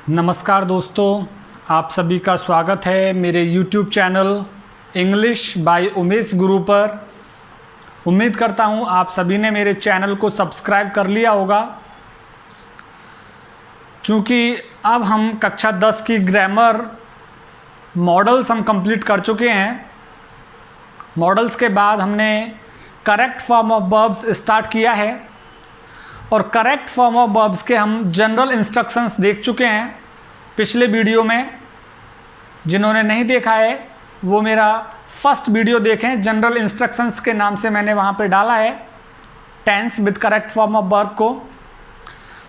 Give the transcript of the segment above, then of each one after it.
नमस्कार दोस्तों, आप सभी का स्वागत है मेरे YouTube channel English by Umesh गुरु पर। उम्मीद करता हूँ आप सभी ने मेरे चैनल को सब्सक्राइब कर लिया होगा। चूँकि अब हम कक्षा 10 की ग्रामर मॉडल्स हम कंप्लीट कर चुके हैं। मॉडल्स के बाद हमने correct form of verbs start किया है और करेक्ट फॉर्म ऑफ वर्ब्स के हम जनरल इंस्ट्रक्शंस देख चुके हैं पिछले वीडियो में। जिन्होंने नहीं देखा है वो मेरा फर्स्ट वीडियो देखें, जनरल इंस्ट्रक्शंस के नाम से मैंने वहाँ पे डाला है tense with correct form of verb को।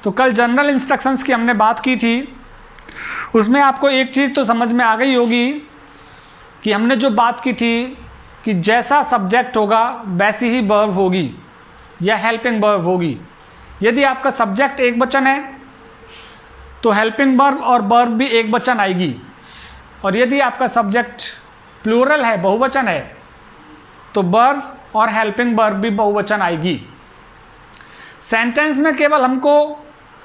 तो कल जनरल इंस्ट्रक्शंस की हमने बात की थी, उसमें आपको एक चीज़ तो समझ में आ गई होगी कि हमने जो बात की थी कि जैसा सब्जेक्ट होगा वैसी ही वर्ब होगी या हेल्पिंग वर्ब होगी। यदि आपका सब्जेक्ट एक वचन है तो हेल्पिंग वर्ब और वर्ब भी एक वचन आएगी, और यदि आपका सब्जेक्ट प्लूरल है, बहुवचन है, तो वर्ब और हेल्पिंग वर्ब भी बहुवचन आएगी। सेंटेंस में केवल हमको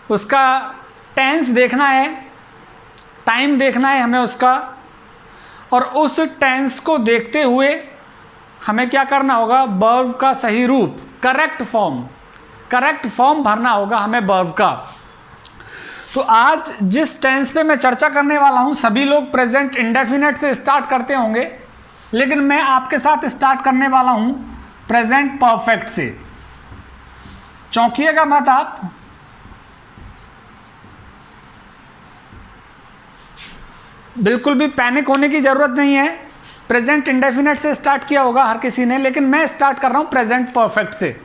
उसका टेंस देखना है, टाइम देखना है हमें उसका, और उस टेंस को देखते हुए हमें क्या करना होगा, वर्ब का सही रूप, करेक्ट फॉर्म भरना होगा हमें वर्ब का। तो आज जिस टेंस पे मैं चर्चा करने वाला हूं, सभी लोग प्रेजेंट इंडेफिनेट से स्टार्ट करते होंगे, लेकिन मैं आपके साथ स्टार्ट करने वाला हूं प्रेजेंट परफेक्ट से। चौंकिएगा मत आप, बिल्कुल भी पैनिक होने की जरूरत नहीं है। प्रेजेंट इंडेफिनेट से स्टार्ट किया होगा हर किसी ने, लेकिन मैं स्टार्ट कर रहा हूं प्रेजेंट परफेक्ट से।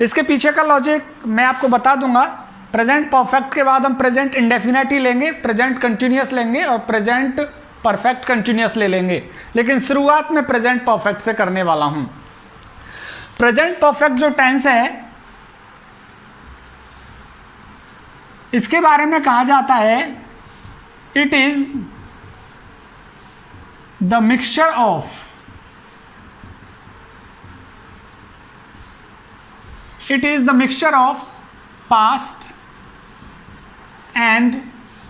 इसके पीछे का लॉजिक मैं आपको बता दूंगा। प्रेजेंट परफेक्ट के बाद हम प्रेजेंट इंडेफिनिट ही लेंगे, प्रेजेंट कंटिन्यूअस लेंगे और प्रेजेंट परफेक्ट कंटिन्यूअस ले लेंगे, लेकिन शुरुआत में प्रेजेंट परफेक्ट से करने वाला हूं। प्रेजेंट परफेक्ट जो टेंस है, इसके बारे में कहा जाता है it is the mixture of past and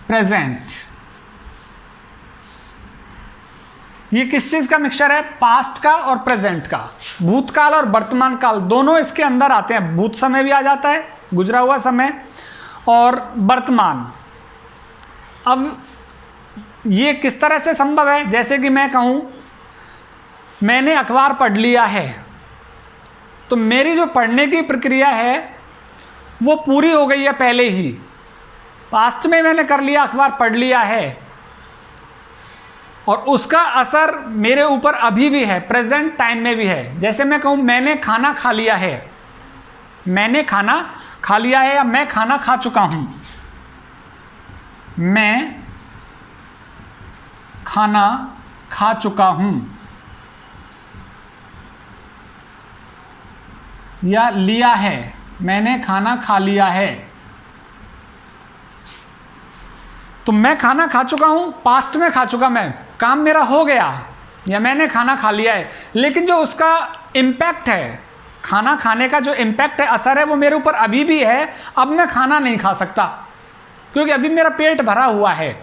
present. ये किस चीज का मिक्सचर है? पास्ट का और प्रेजेंट का। भूतकाल और वर्तमान काल दोनों इसके अंदर आते हैं। भूत समय भी आ जाता है, गुजरा हुआ समय, और वर्तमान। अब ये किस तरह से संभव है? जैसे कि मैं कहूं मैंने अखबार पढ़ लिया है, तो मेरी जो पढ़ने की प्रक्रिया है वो पूरी हो गई है पहले ही। पास्ट में मैंने कर लिया, अखबार पढ़ लिया है, और उसका असर मेरे ऊपर अभी भी है, प्रेजेंट टाइम में भी है। जैसे मैं कहूँ मैंने खाना खा लिया है, मैंने खाना खा लिया है, या मैं खाना खा चुका हूँ। मैं खाना खा चुका हूँ, या लिया है, मैंने खाना खा लिया है। तो मैं खाना खा चुका हूं, पास्ट में खा चुका, मैं काम मेरा हो गया, या मैंने खाना खा लिया है। लेकिन जो उसका इम्पैक्ट है, खाना खाने का जो इम्पैक्ट है, असर है, वो मेरे ऊपर अभी भी है। अब मैं खाना नहीं खा सकता क्योंकि अभी मेरा पेट भरा हुआ है।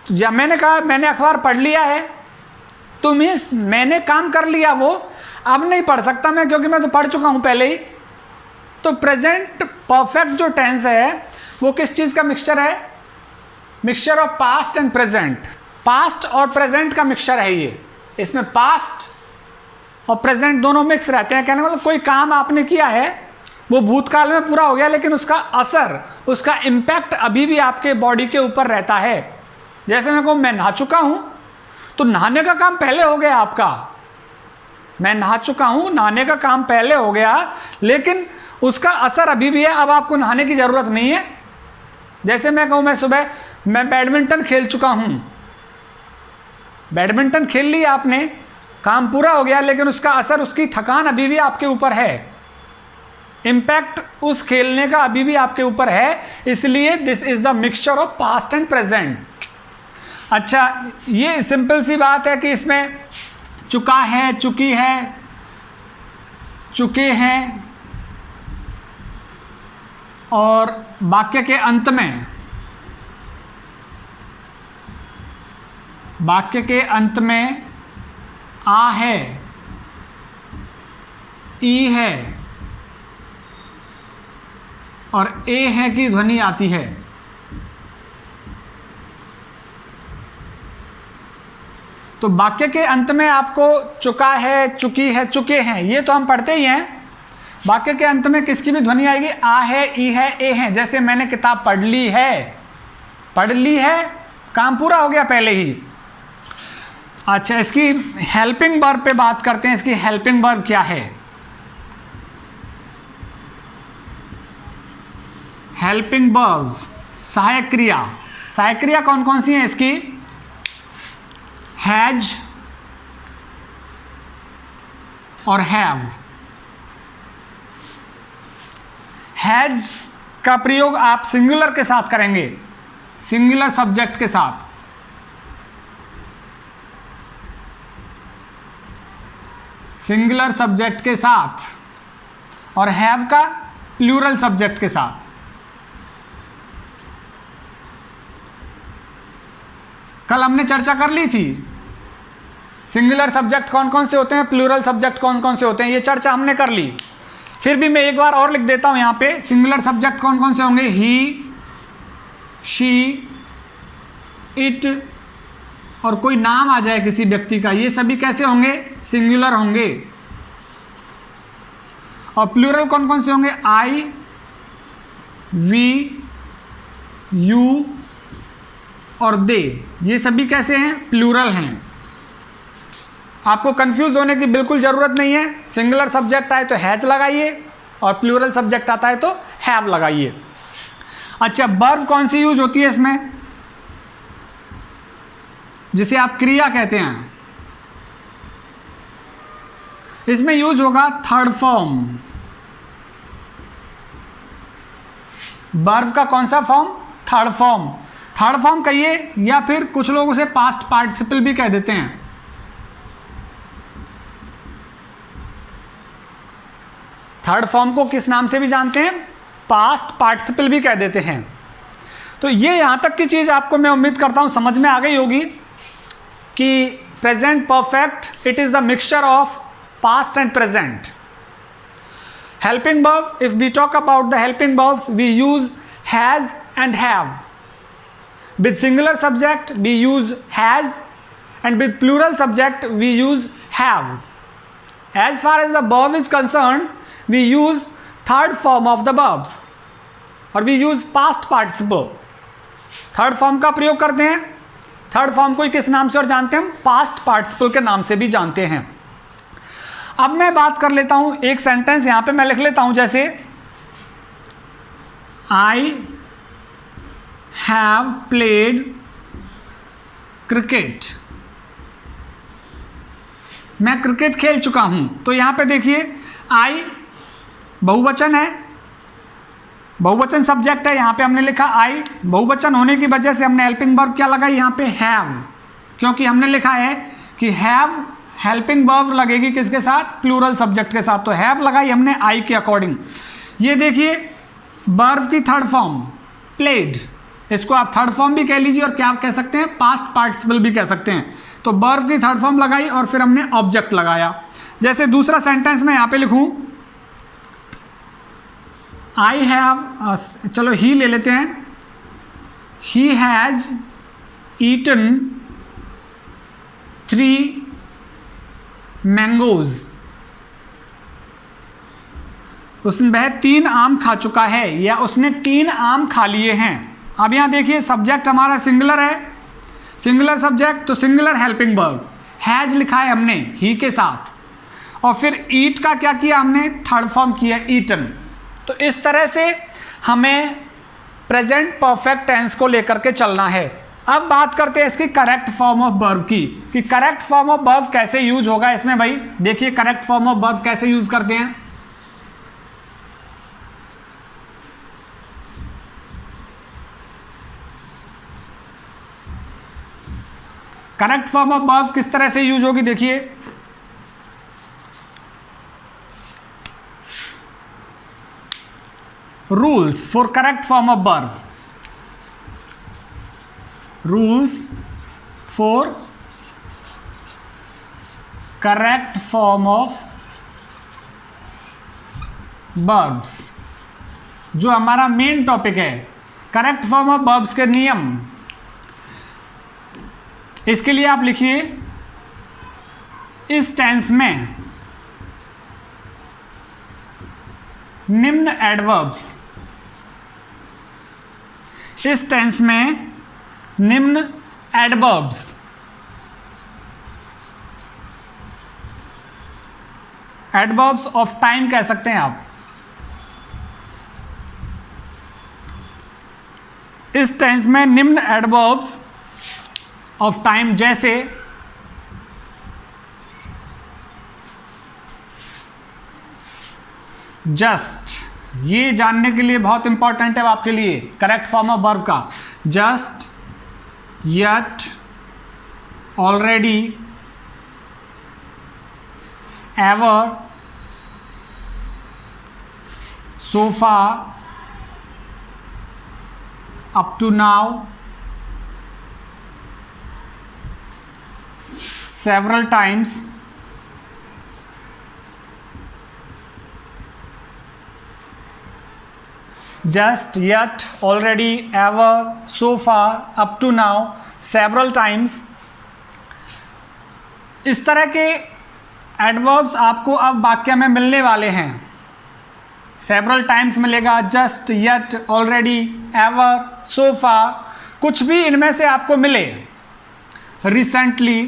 तो जब मैंने कहा मैंने अखबार पढ़ लिया है, तो मैंने काम कर लिया, वो अब नहीं पढ़ सकता मैं, क्योंकि मैं तो पढ़ चुका हूं पहले ही। तो प्रेजेंट परफेक्ट जो टेंस है वो किस चीज का मिक्सचर है? Mixture of past and present. Past और प्रेजेंट का मिक्सचर है ये। इसमें पास्ट और प्रेजेंट दोनों मिक्स रहते हैं। कहने मतलब कोई काम आपने किया है, वो भूतकाल में पूरा हो गया, लेकिन उसका असर, उसका इम्पैक्ट अभी भी आपके बॉडी के ऊपर रहता है। जैसे मैं कहूँ मैं नहा चुका हूं, तो नहाने का काम पहले हो गया आपका। मैं नहा चुका हूं, नहाने का काम पहले हो गया, लेकिन उसका असर अभी भी है। अब आपको नहाने की जरूरत नहीं है। जैसे मैं कहूं मैं सुबह मैं बैडमिंटन खेल चुका हूं, बैडमिंटन खेल लिया आपने, काम पूरा हो गया, लेकिन उसका असर, उसकी थकान अभी भी आपके ऊपर है, इंपैक्ट उस खेलने का अभी भी आपके ऊपर है। इसलिए this is the mixture of past and present. अच्छा, ये सिंपल सी बात है कि इसमें चुका है, चुकी है, चुके हैं, और वाक्य के अंत में, वाक्य के अंत में आ है, ई है और ए है की ध्वनि आती है, तो वाक्य के अंत में आपको चुका है, चुकी है, चुके हैं, ये तो हम पढ़ते ही हैं। वाक्य के अंत में किसकी भी ध्वनि आएगी, आ है, ई है, ए है। जैसे मैंने किताब पढ़ ली है, पढ़ ली है, काम पूरा हो गया पहले ही। अच्छा, इसकी हेल्पिंग वर्ब पे बात करते हैं। इसकी हेल्पिंग वर्ब क्या है? हेल्पिंग वर्ब, सहायक क्रिया। सहायक क्रिया कौन कौन सी है इसकी? हैज और हैव। हैज का प्रयोग आप सिंगुलर के साथ करेंगे, सिंगुलर सब्जेक्ट के साथ। सिंगुलर सब्जेक्ट के साथ, और हैव का प्लूरल सब्जेक्ट के साथ। कल हमने चर्चा कर ली थी सिंगुलर सब्जेक्ट कौन कौन से होते हैं, प्लूरल सब्जेक्ट कौन कौन से होते हैं, ये चर्चा हमने कर ली। फिर भी मैं एक बार और लिख देता हूं यहां पे, सिंगुलर सब्जेक्ट कौन कौन से होंगे? ही, शी, इट, और कोई नाम आ जाए किसी व्यक्ति का, ये सभी कैसे होंगे? सिंगुलर होंगे। और प्लूरल कौन कौन से होंगे? आई, वी, यू और दे, ये सभी कैसे हैं? प्लूरल हैं। आपको कंफ्यूज होने की बिल्कुल ज़रूरत नहीं है। सिंगुलर सब्जेक्ट आए तो हैज लगाइए और प्लूरल सब्जेक्ट आता है तो हैव लगाइए। अच्छा, वर्ब कौन सी यूज होती है इसमें, जिसे आप क्रिया कहते हैं? इसमें यूज होगा थर्ड फॉर्म। वर्ब का कौन सा form? Third form. Third form कहिए, या फिर कुछ लोग उसे पास्ट पार्टिसिपल भी कह देते हैं। थर्ड फॉर्म को किस नाम से भी जानते हैं? पास्ट पार्टिसिपल भी कह देते हैं। तो ये यहां तक की चीज आपको मैं उम्मीद करता हूं समझ में आ गई होगी कि present perfect, it is the mixture of past and present. Helping verb, if we talk about the helping verbs, we use has and have. With singular subject we use has, and with plural subject we use have. As far as the verb is concerned, we use third form of the verbs, or we use past participle. Third form का प्रयोग करते हैं। Third form को किस नाम से और जानते हैं? पास्ट पार्टिसिपल के नाम से भी जानते हैं। अब मैं बात कर लेता हूं, एक सेंटेंस यहां पे मैं लिख लेता हूं, जैसे आई have played cricket। मैं क्रिकेट खेल चुका हूं। तो यहां पे देखिए, आई बहुवचन है, बहुवचन सब्जेक्ट है। यहां पे हमने लिखा आई, बहुवचन होने की वजह से हमने हेल्पिंग वर्ब क्या लगाई यहां पे? हैव, क्योंकि हमने लिखा है कि हैव हेल्पिंग वर्ब लगेगी किसके साथ? प्लूरल सब्जेक्ट के साथ। तो हैव लगाई हमने आई के अकॉर्डिंग। ये देखिए वर्ब की थर्ड फॉर्म प्लेड, इसको आप थर्ड फॉर्म भी कह लीजिए और क्या आप कह सकते हैं? पास्ट पार्टिसिपल भी कह सकते हैं। तो वर्ब की थर्ड फॉर्म लगाई और फिर हमने ऑब्जेक्ट लगाया। जैसे दूसरा सेंटेंस में यहां पे लिखूं, आई हैव, चलो ही ले लेते हैं, ही हैज ईटन 3 मैंगोज। वह 3 आम खा चुका है, या उसने 3 आम खा लिए हैं। अब यहां देखिए सब्जेक्ट हमारा सिंगुलर है, सिंगुलर सब्जेक्ट, तो सिंगुलर हेल्पिंग वर्ब हैज लिखा है हमने ही के साथ, और फिर ईट का क्या किया हमने? थर्ड फॉर्म किया ईटन। तो इस तरह से हमें प्रेजेंट परफेक्ट टेंस को लेकर के चलना है। अब बात करते हैं इसकी करेक्ट फॉर्म ऑफ वर्ब की, कि करेक्ट फॉर्म ऑफ वर्ब कैसे यूज होगा इसमें। भाई देखिए करेक्ट फॉर्म ऑफ वर्ब कैसे यूज करते हैं। करेक्ट फॉर्म ऑफ वर्ब किस तरह से यूज होगी, देखिए rules for correct form of verb, rules for correct form of verbs, जो हमारा मेन टॉपिक है, करेक्ट फॉर्म ऑफ वर्ब्स के नियम। इसके लिए आप लिखिए इस टेंस में निम्न एडवर्ब्स, इस टेंस में निम्न एडवर्ब्स, एडवर्ब्स ऑफ टाइम कह सकते हैं आप। इस टेंस में निम्न एडवर्ब्स ऑफ टाइम जैसे जस्ट, ये जानने के लिए बहुत इंपॉर्टेंट है आपके लिए करेक्ट फॉर्म ऑफ वर्ब का, just, yet, already, ever, so far, up to now, several times, just, yet, already, ever, so far, up to now, several times। इस तरह के एडवर्ब्स आपको अब वाक्य में मिलने वाले हैं। सेवरल टाइम्स मिलेगा, just, yet, already, ever, so फार, कुछ भी इनमें से आपको मिले, रिसेंटली,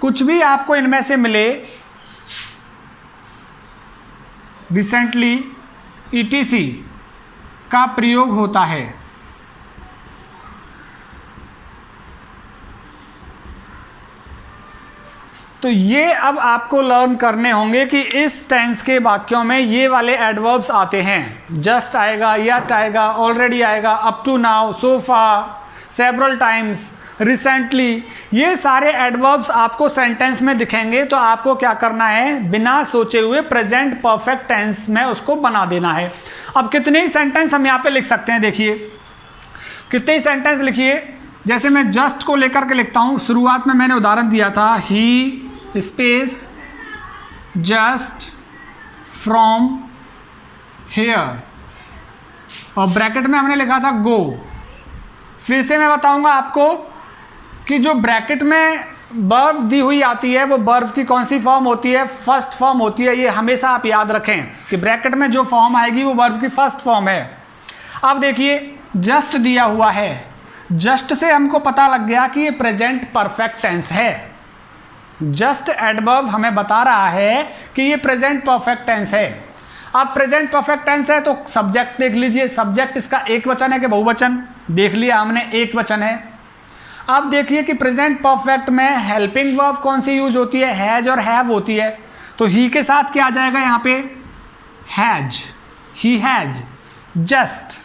कुछ भी आपको इनमें से मिले, रिसेंटली, ईटीसी का प्रयोग होता है। तो ये अब आपको लर्न करने होंगे कि इस टेंस के वाक्यों में ये वाले एडवर्ब्स आते हैं, जस्ट आएगा, यट आएगा, ऑलरेडी आएगा, up to now, so far, several times, recently, ये सारे एडवर्ब्स आपको सेंटेंस में दिखेंगे। तो आपको क्या करना है, बिना सोचे हुए प्रेजेंट परफेक्ट टेंस में उसको बना देना है। अब कितने ही सेंटेंस हम यहाँ पे लिख सकते हैं, देखिए कितने ही सेंटेंस लिखिए। जैसे मैं जस्ट को लेकर के लिखता हूँ, शुरुआत में मैंने उदाहरण दिया था, ही स्पेस जस्ट फ्रॉम हेयर, और ब्रैकेट में हमने लिखा था गो। फिर से मैं बताऊंगा आपको कि जो ब्रैकेट में वर्ब दी हुई आती है वो वर्ब की कौन सी फॉर्म होती है, फर्स्ट फॉर्म होती है। ये हमेशा आप याद रखें कि ब्रैकेट में जो फॉर्म आएगी वो वर्ब की फर्स्ट फॉर्म है। अब देखिए जस्ट दिया हुआ है, जस्ट से हमको पता लग गया कि ये प्रेजेंट परफेक्ट टेंस है। जस्ट एडवर्ब हमें बता रहा है कि ये प्रेजेंट परफेक्ट टेंस है। अब प्रेजेंट परफेक्ट टेंस है तो सब्जेक्ट देख लीजिए, सब्जेक्ट इसका एक वचन है कि बहुवचन, देख लिया हमने एक वचन है। अब देखिए कि प्रेजेंट परफेक्ट में हेल्पिंग वर्ब कौन सी यूज होती है, हैज और हैव होती है। तो ही के साथ क्या आ जाएगा यहाँ पे, हैज, ही हैज, जस्ट।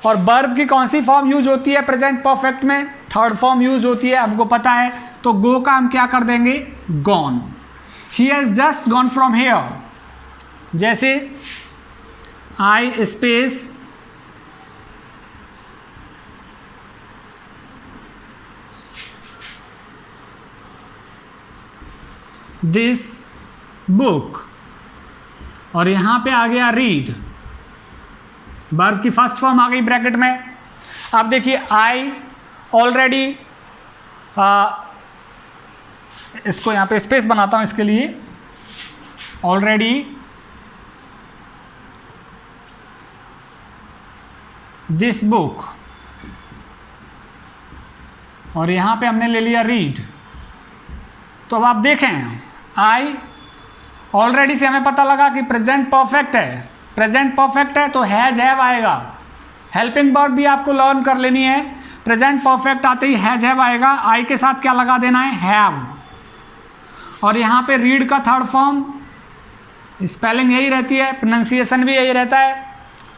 और वर्ब की कौन सी फॉर्म यूज होती है प्रेजेंट परफेक्ट में, थर्ड फॉर्म यूज होती है, हमको पता है। तो गो का हम क्या कर देंगे, gone. He has just gone from here, जैसे आई स्पेस दिस बुक, और यहां पे आ गया रीड, वर्ब की फर्स्ट फॉर्म आ गई ब्रैकेट में। अब देखिए आई ऑलरेडी, इसको यहां पे स्पेस बनाता हूं इसके लिए, ऑलरेडी दिस बुक, और यहां पे हमने ले लिया रीड। तो अब आप देखें आई ऑलरेडी से हमें पता लगा कि प्रेजेंट परफेक्ट है, प्रेजेंट परफेक्ट है तो हैज हैव आएगा। हेल्पिंग वर्ब भी आपको लर्न कर लेनी है, प्रेजेंट परफेक्ट आते ही हैज हैव आएगा, आई के साथ क्या लगा देना है, हैव। और यहाँ पे रीड का थर्ड फॉर्म, स्पेलिंग यही रहती है, प्रोनाउंसिएशन भी यही रहता है,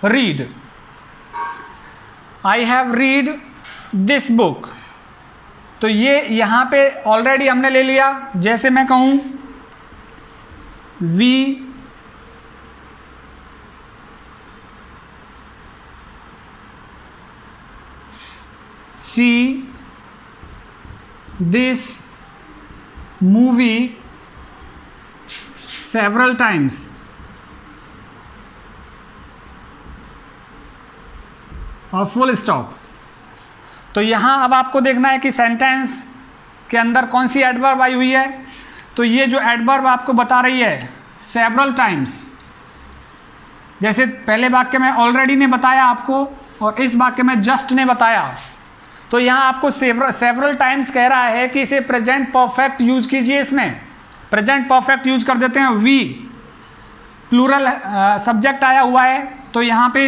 read. I have read this book, तो ये यहाँ पे ऑलरेडी हमने ले लिया। जैसे मैं कहूँ we see this movie several times. और फुल स्टॉप। तो यहाँ अब आपको देखना है कि सेंटेंस के अंदर कौन सी एडवर्ब आई हुई है। तो ये जो एडवर्ब आपको बता रही है सेवरल टाइम्स, जैसे पहले वाक्य में ऑलरेडी ने बताया आपको और इस वाक्य में जस्ट ने बताया, तो यहाँ आपको सेवरल टाइम्स कह रहा है कि इसे प्रेजेंट परफेक्ट यूज कीजिए। इसमें प्रेजेंट परफेक्ट यूज कर देते हैं। वी प्लूरल सब्जेक्ट आया हुआ है, तो यहाँ पे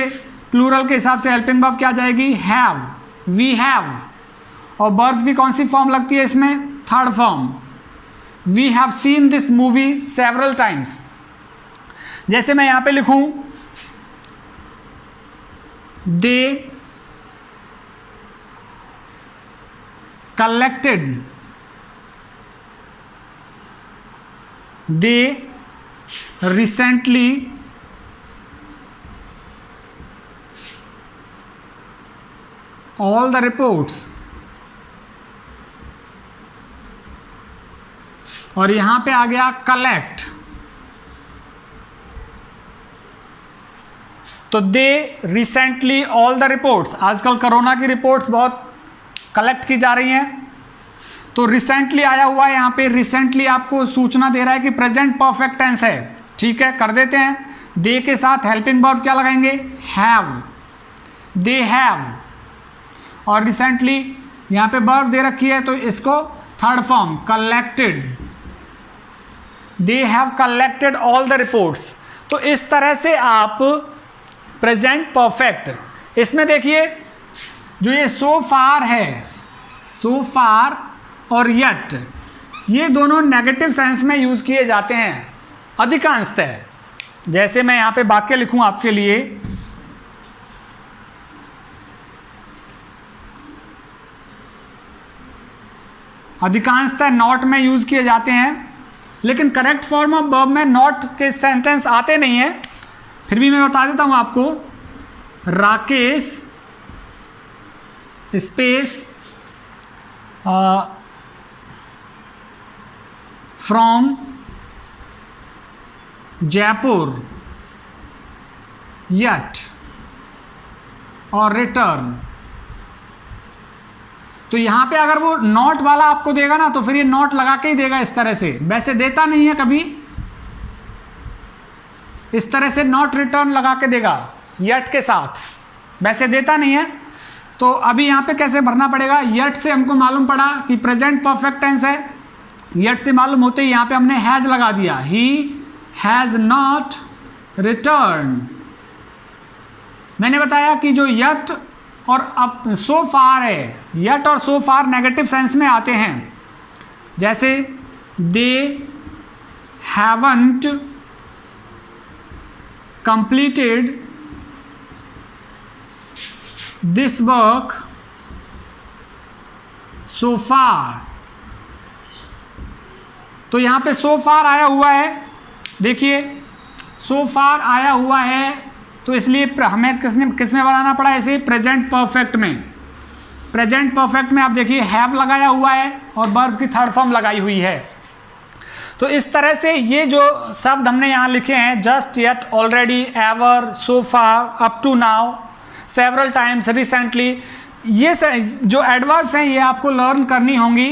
प्लूरल के हिसाब से हेल्पिंग वर्ब क्या जाएगी, हैव, वी हैव। और वर्ब की कौन सी फॉर्म लगती है इसमें, third form. We have seen this movie several times. जैसे मैं यहाँ पे लिखूं दे collected, they recently all the reports, और यहां पे आ गया कलेक्ट, तो दे रिसेंटली ऑल द रिपोर्ट्स। आजकल कोरोना की रिपोर्ट्स बहुत कलेक्ट की जा रही हैं, तो रिसेंटली आया हुआ है, यहाँ पे रिसेंटली आपको सूचना दे रहा है कि प्रेजेंट परफेक्ट टेंस है। ठीक है, कर देते हैं। दे के साथ हेल्पिंग वर्ब क्या लगाएंगे, हैव, दे हैव। और रिसेंटली यहाँ पे वर्ब दे रखी है, तो इसको third form collected, they have collected all the reports. तो इस तरह से आप प्रेजेंट परफेक्ट, इसमें देखिए जो ये सो फार है, सो फार और यट, ये दोनों नेगेटिव सेंस में यूज किए जाते हैं अधिकांशतः। जैसे मैं यहाँ पे वाक्य लिखूं आपके लिए, अधिकांशतः नॉट में यूज किए जाते हैं, लेकिन करेक्ट फॉर्म ऑफ वर्ब में नॉट के सेंटेंस आते नहीं है। फिर भी मैं बता देता हूं आपको, Rakesh space from Jaipur yet और रिटर्न। तो यहां पे अगर वो नॉट वाला आपको देगा ना, तो फिर ये नॉट लगा के ही देगा इस तरह से, वैसे देता नहीं है कभी, इस तरह से नॉट रिटर्न लगा के देगा यट के साथ, वैसे देता नहीं है। तो अभी यहाँ पे कैसे भरना पड़ेगा, यट से हमको मालूम पड़ा कि प्रेजेंट परफेक्ट टेंस है, यट से मालूम होते ही यहाँ पे हमने हैज लगा दिया, ही हैज नॉट रिटर्न। मैंने बताया कि जो यट और अब सो फार है, यट और सो फार नेगेटिव सेंस में आते हैं। जैसे they haven't completed this work so far. तो यहां पे सो फार आया हुआ है, देखिए सो फार आया हुआ है, तो इसलिए हमें किसमें बनाना पड़ा, ऐसे प्रेजेंट परफेक्ट में। प्रेजेंट परफेक्ट में आप देखिए हैव लगाया हुआ है और वर्ब की थर्ड फॉर्म लगाई हुई है। तो इस तरह से ये जो शब्द हमने यहाँ लिखे हैं, just, yet, already, ever, so far, up to now, several times, recently, ये जो एडवर्ब्स हैं ये आपको लर्न करनी होंगी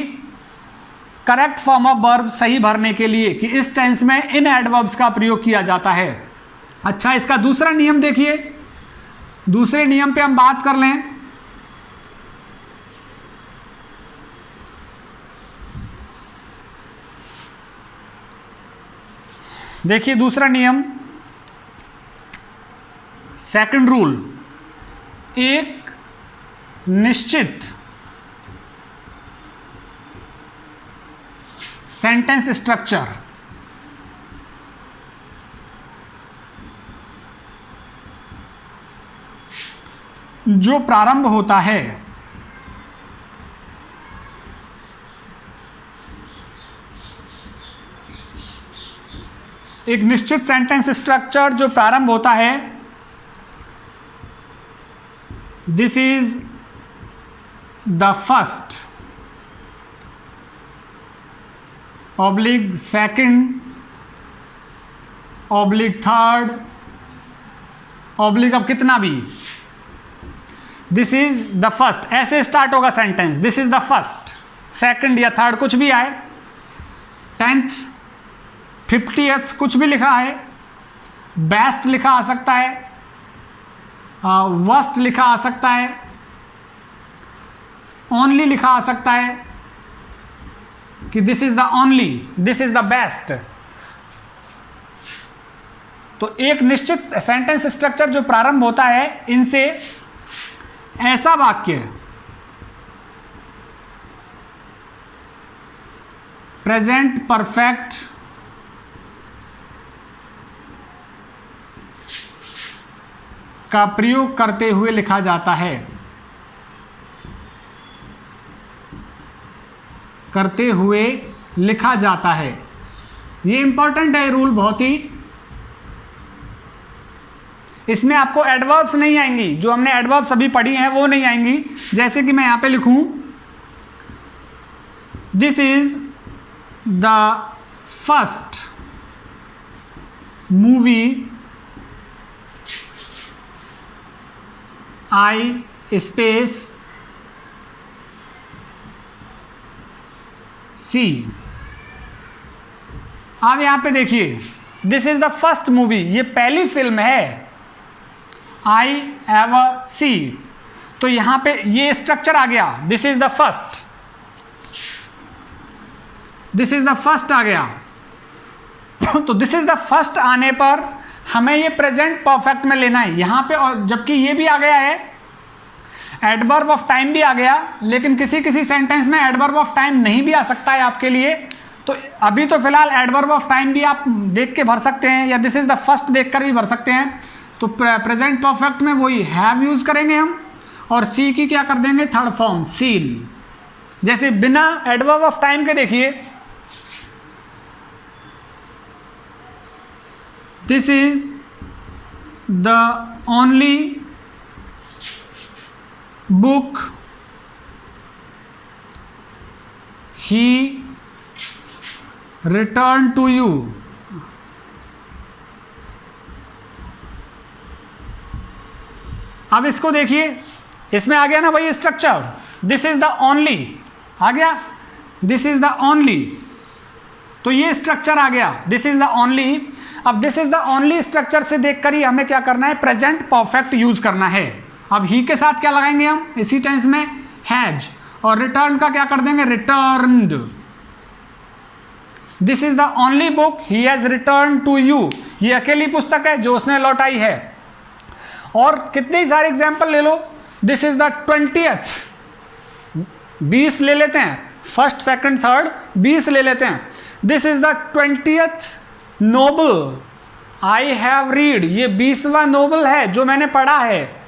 करेक्ट फॉर्म ऑफ वर्ब सही भरने के लिए, कि इस टेंस में इन एडवर्ब्स का प्रयोग किया जाता है। अच्छा, इसका दूसरा नियम देखिए, दूसरे नियम पे हम बात कर लें। देखिए दूसरा नियम, सेकंड रूल, एक निश्चित सेंटेंस स्ट्रक्चर, जो प्रारंभ होता है एक निश्चित सेंटेंस स्ट्रक्चर जो प्रारंभ होता है, this is the first oblique second oblique third oblique अब कितना भी, दिस इज द फर्स्ट, ऐसे स्टार्ट होगा sentence. This is the first, second या थर्ड कुछ भी आए, 10th 50th कुछ भी लिखा है, बेस्ट लिखा आ सकता है, वर्स्ट लिखा आ सकता है, ओनली लिखा आ सकता है कि this is the only, this is the best. तो एक निश्चित सेंटेंस स्ट्रक्चर जो प्रारंभ होता है इनसे, ऐसा वाक्य प्रेजेंट परफेक्ट का प्रयोग करते हुए लिखा जाता है, करते हुए लिखा जाता है। ये इंपॉर्टेंट है रूल बहुत ही। इसमें आपको एडवर्ब्स नहीं आएंगी, जो हमने एडवर्ब्स अभी पढ़ी हैं वो नहीं आएंगी। जैसे कि मैं यहां पे लिखूं, this is the first movie I space see. अब यहां पे देखिए, this is the first movie, ये पहली फिल्म है, आई एवर सी। तो यहां पे ये स्ट्रक्चर आ गया, this is the first, this is the first आ गया। तो दिस इज द फर्स्ट आने पर हमें ये प्रेजेंट परफेक्ट में लेना है यहां पे, और जबकि ये भी आ गया है, एडवर्ब ऑफ टाइम भी आ गया, लेकिन किसी किसी सेंटेंस में एडवर्ब ऑफ टाइम नहीं भी आ सकता है आपके लिए। तो अभी तो फिलहाल एडवर्ब ऑफ टाइम भी आप देख के भर सकते हैं, या दिस इज द फर्स्ट देखकर भी भर सकते हैं। तो प्रेजेंट परफेक्ट में वही हैव यूज करेंगे हम, और सी की क्या कर देंगे, थर्ड फॉर्म सीन। जैसे बिना एडवर्ब ऑफ टाइम के देखिए, this is the only book he return to you. अब इसको देखिए, इसमें आ गया ना वही structure, this is the only आ गया, दिस इज द ओनली। तो ये स्ट्रक्चर आ गया, दिस इज द ओनली। अब this is the only structure से देखकर ही हमें क्या करना है, प्रेजेंट परफेक्ट यूज करना है। अब ही के साथ क्या लगाएंगे हम, इसी टेंस में हैज, और रिटर्न का क्या कर देंगे, returned. This is the only book he has return to you, ये अकेली पुस्तक है जो उसने लौटाई है। और कितने सारे एग्जाम्पल ले लो, दिस इज द 20th, 20 ले लेते हैं, फर्स्ट सेकंड थर्ड 20 ले लेते हैं। This is the 20th novel I have read, ये 20वां नोबल है जो मैंने पढ़ा है।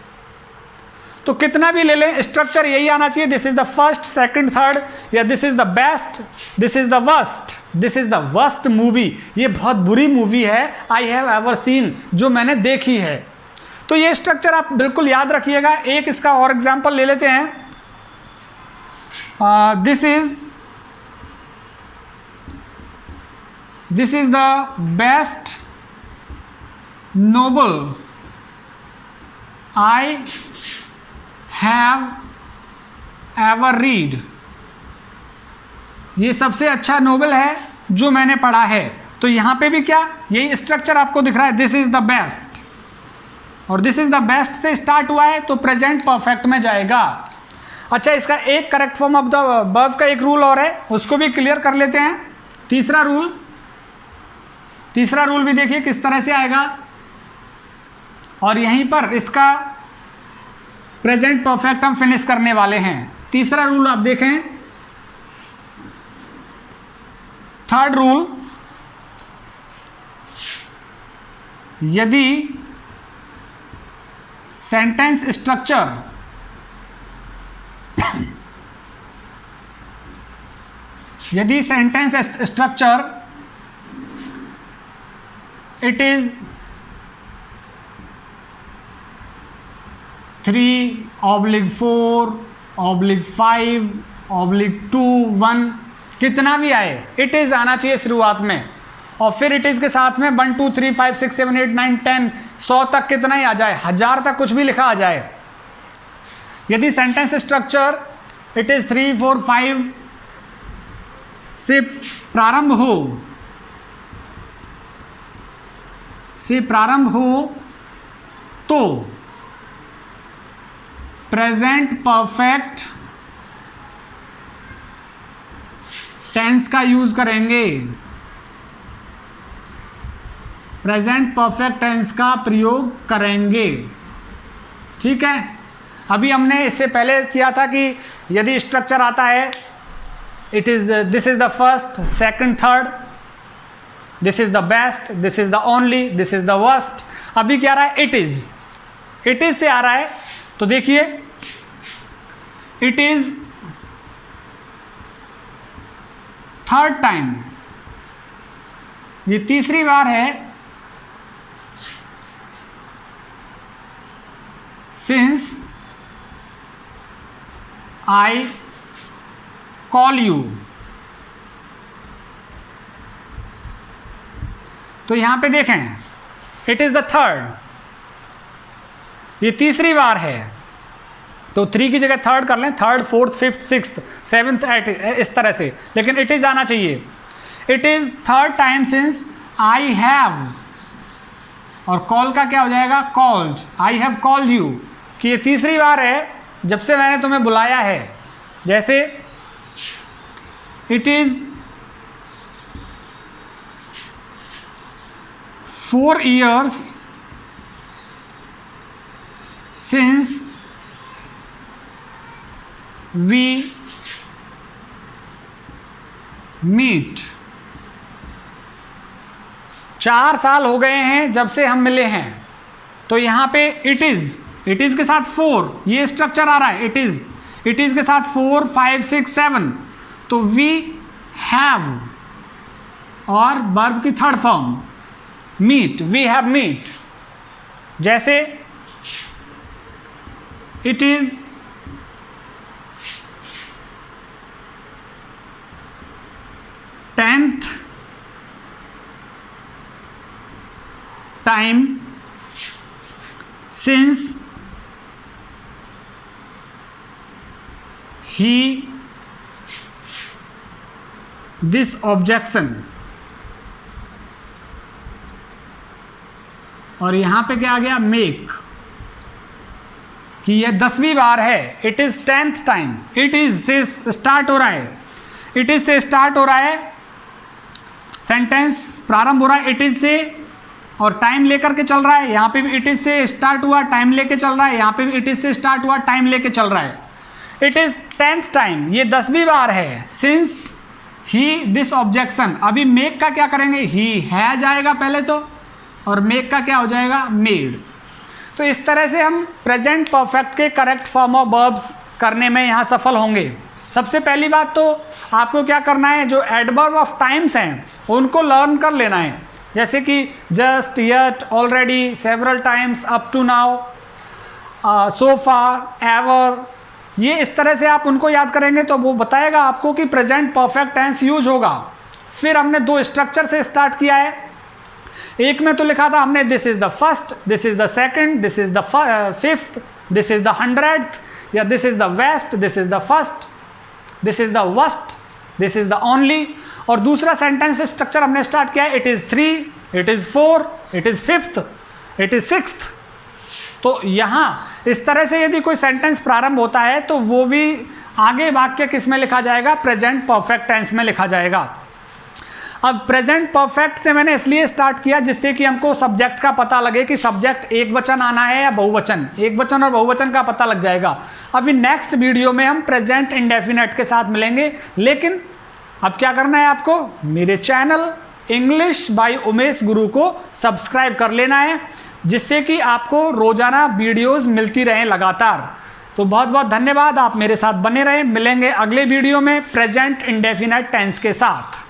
तो कितना भी ले लें, स्ट्रक्चर यही आना चाहिए, this is the first second third, या this is the best, this is the worst, this is the worst movie, ये बहुत बुरी मूवी है, आई हैव एवर सीन, जो मैंने देखी है। तो ये स्ट्रक्चर आप बिल्कुल याद रखिएगा। एक इसका और एग्जांपल ले लेते हैं, this is the best novel I have ever read, ये सबसे अच्छा नोवेल है जो मैंने पढ़ा है। तो यहां पे भी क्या, यही स्ट्रक्चर आपको दिख रहा है, दिस इज द बेस्ट, और दिस इज द बेस्ट से स्टार्ट हुआ है तो प्रेजेंट परफेक्ट में जाएगा। अच्छा, इसका एक correct form of the verb का एक रूल और है, उसको भी क्लियर कर लेते हैं। तीसरा रूल भी देखिए किस तरह से आएगा, और यहीं पर इसका प्रेजेंट परफेक्ट हम फिनिश करने वाले हैं। तीसरा रूल आप देखें, थर्ड रूल, यदि सेंटेंस स्ट्रक्चर इट इज 3/4 /5 /2 1 कितना भी आए इट इज़ आना चाहिए शुरुआत में, और फिर इट इज़ के साथ में 1 2 3 5 6 7 8 9 10 100 तक कितना ही आ जाए, 1000 तक कुछ भी लिखा आ जाए। यदि सेंटेंस स्ट्रक्चर इट इज़ 3 4 5 से प्रारंभ हो तो प्रेजेंट परफेक्ट टेंस का यूज करेंगे, प्रेजेंट परफेक्ट टेंस का प्रयोग करेंगे। ठीक है, अभी हमने इससे पहले किया था कि यदि स्ट्रक्चर आता है it is this is the first second third, this is the best, this is the only, this is the worst. अभी क्या आ रहा है, इट इज से आ रहा है, तो देखिए इट इज थर्ड टाइम, ये तीसरी बार है सिंस आई कॉल यू। तो यहां पे देखें इट इज द थर्ड, ये तीसरी बार है, तो 3 की जगह थर्ड कर लें, third fourth fifth sixth seventh eight, इस तरह से, लेकिन इट इज आना चाहिए। It is third time since I have, और कॉल का क्या हो जाएगा, called, I have called you, कि ये तीसरी बार है जब से मैंने तुम्हें बुलाया है। जैसे it is 4 years since we meet, 4 साल हो गए हैं जब से हम मिले हैं। तो यहाँ पे इट इज के साथ 4, ये स्ट्रक्चर आ रहा है, इट इज के साथ 4 5 6 7, तो वी हैव, और वर्ब की third form meet, we have meet. जैसे it is tenth time since he this objection, और यहां पे क्या आ गया, मेक, कि यह 10वीं बार है। It is 10th time, it is से स्टार्ट हो रहा है, इट इज से स्टार्ट हो रहा है, सेंटेंस प्रारंभ हो रहा है इट इज से, और टाइम लेकर के चल रहा है। यहाँ पे भी इट इज से स्टार्ट हुआ, टाइम लेके चल रहा है, यहाँ पे भी इट इज से स्टार्ट हुआ, टाइम लेके चल रहा है। इट इज 10th टाइम, ये 10वीं बार है, सिंस ही दिस ऑब्जेक्शन। अभी मेक का क्या करेंगे, ही है जाएगा पहले तो, और मेक का क्या हो जाएगा, मेड। तो इस तरह से हम प्रेजेंट परफेक्ट के करेक्ट फॉर्म ऑफ वर्ब्स करने में यहाँ सफल होंगे। सबसे पहली बात तो आपको क्या करना है, जो एडवर्ब ऑफ टाइम्स हैं उनको लर्न कर लेना है, जैसे कि just, yet, already, several times, up to now, so far, ever. ये इस तरह से आप उनको याद करेंगे तो वो बताएगा आपको कि प्रेजेंट परफेक्ट टेंस यूज होगा। फिर हमने 2 स्ट्रक्चर से स्टार्ट किया है। एक में तो लिखा था हमने this is the first, this is the second, this is the fifth, this is the 100th, या this is the best, this is the first, this is the worst, this is the only. और दूसरा sentence structure हमने start किया है, it is 3, it is 4, it is 5th, it is 6th। तो यहाँ इस तरह से यदि कोई सेंटेंस प्रारंभ होता है तो वो भी आगे वाक्य किस में लिखा जाएगा, प्रेजेंट परफेक्ट टेंस में लिखा जाएगा। अब प्रेजेंट परफेक्ट से मैंने इसलिए स्टार्ट किया जिससे कि हमको सब्जेक्ट का पता लगे कि सब्जेक्ट एक वचन आना है या बहुवचन, एक वचन और बहुवचन का पता लग जाएगा। अभी नेक्स्ट वीडियो में हम प्रेजेंट इंडेफिनेट के साथ मिलेंगे, लेकिन अब क्या करना है आपको, मेरे चैनल इंग्लिश बाय उमेश गुरु को सब्सक्राइब कर लेना है, जिससे कि आपको रोजाना वीडियोस मिलती रहें लगातार। तो बहुत बहुत धन्यवाद, आप मेरे साथ बने रहें। मिलेंगे अगले वीडियो में प्रेजेंट इंडेफिनेट टेंस के साथ।